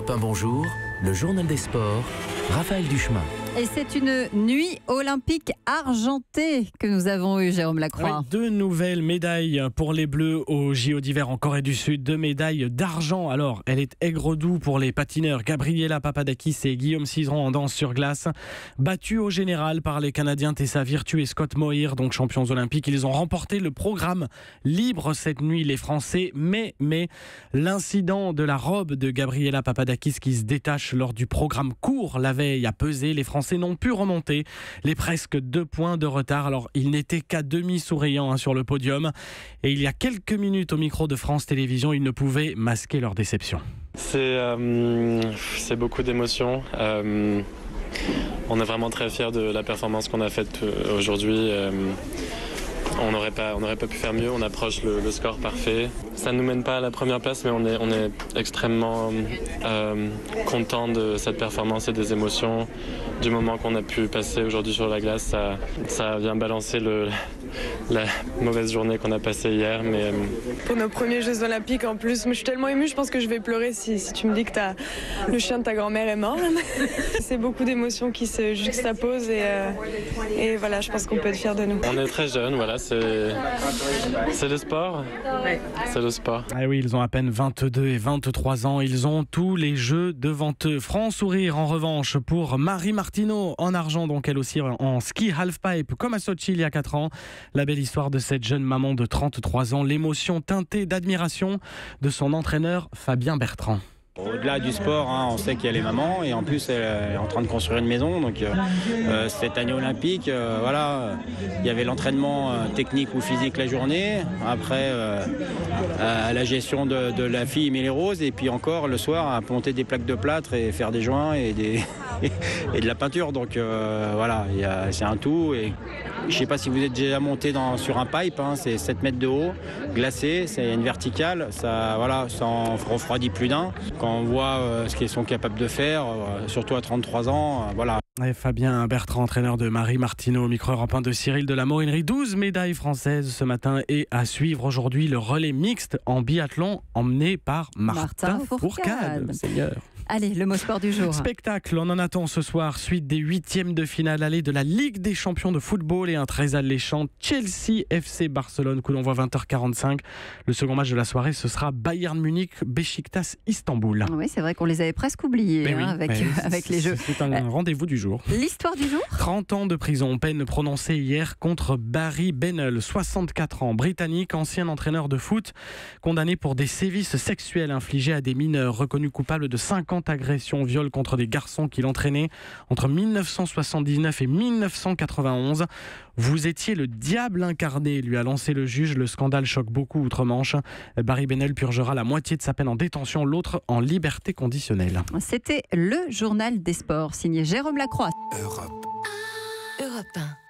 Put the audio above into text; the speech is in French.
Europe 1 Bonjour, le journal des sports, Raphaël Duchemin. Et c'est une nuit olympique argentée que nous avons eue, Jérôme Lacroix. Oui, 2 nouvelles médailles pour les Bleus au JO d'hiver en Corée du Sud. 2 médailles d'argent. Alors, elle est aigre-doux pour les patineurs Gabriela Papadakis et Guillaume Cizeron en danse sur glace. Battus au général par les Canadiens Tessa Virtue et Scott Moir, donc champions olympiques. Ils ont remporté le programme libre cette nuit, les Français. Mais l'incident de la robe de Gabriela Papadakis qui se détache lors du programme court la veille a pesé. Les Français n'ont pu remonter les presque 2 points de retard. Alors, ils n'étaient qu'à demi souriants sur le podium. Et il y a quelques minutes au micro de France Télévisions, ils ne pouvaient masquer leur déception. C'est beaucoup d'émotions. On est vraiment très fiers de la performance qu'on a faite aujourd'hui. On n'aurait pas pu faire mieux, on approche le score parfait. Ça ne nous mène pas à la première place, mais on est extrêmement content de cette performance et des émotions. Du moment qu'on a pu passer aujourd'hui sur la glace, ça vient balancer la mauvaise journée qu'on a passée hier. Mais pour nos premiers Jeux Olympiques en plus, moi, je suis tellement émue, je pense que je vais pleurer si tu me dis que le chien de ta grand-mère est mort. C'est beaucoup d'émotions qui se juxtaposent et voilà, je pense qu'on peut être fiers de nous. On est très jeunes, voilà, c'est le sport. C'est le sport. Ah oui, ils ont à peine 22 et 23 ans. Ils ont tous les jeux devant eux. Franc sourire en revanche pour Marie Martineau en argent, donc elle aussi en ski halfpipe comme à Sochi il y a 4 ans. La belle histoire de cette jeune maman de 33 ans, l'émotion teintée d'admiration de son entraîneur Fabien Bertrand. Au-delà du sport, on sait qu'il y a les mamans et en plus elle est en train de construire une maison. Donc cette année olympique, il y avait l'entraînement technique ou physique la journée. Après, la gestion de la fille Émilie Rose et puis encore le soir à monter des plaques de plâtre et faire des joints et et de la peinture. Donc c'est un tout. Et je ne sais pas si vous êtes déjà monté sur un pipe, c'est 7 mètres de haut, glacé, c'est une verticale, ça en refroidit plus d'un. Quand on voit ce qu'ils sont capables de faire, surtout à 33 ans, voilà. Et Fabien Bertrand, entraîneur de Marie Martineau, au micro européen de Cyril de la Morinerie. 12 médailles françaises ce matin et à suivre aujourd'hui le relais mixte en biathlon emmené par Martin Fourcade. Seigneur. Allez, le mot sport du jour. Spectacle, on en attend ce soir, suite des 8e de finale aller de la Ligue des champions de football et un très alléchant Chelsea FC Barcelone, coup d'envoi 20h45. Le second match de la soirée, ce sera Bayern Munich, Beşiktaş, Istanbul. Oui, c'est vrai qu'on les avait presque oubliés avec les Jeux. C'est un rendez-vous du jour. L'histoire du jour ? 30 ans de prison, peine prononcée hier contre Barry Bennell, 64 ans, britannique, ancien entraîneur de foot, condamné pour des sévices sexuels infligés à des mineurs, reconnu coupable de 50 agressions, viols contre des garçons qu'il entraînait entre 1979 et 1991. Vous étiez le diable incarné, lui a lancé le juge. Le scandale choque beaucoup outre-Manche. Barry Bennell purgera la moitié de sa peine en détention, l'autre en liberté conditionnelle. C'était le journal des sports, signé Jérôme Lacroix. Europe 1.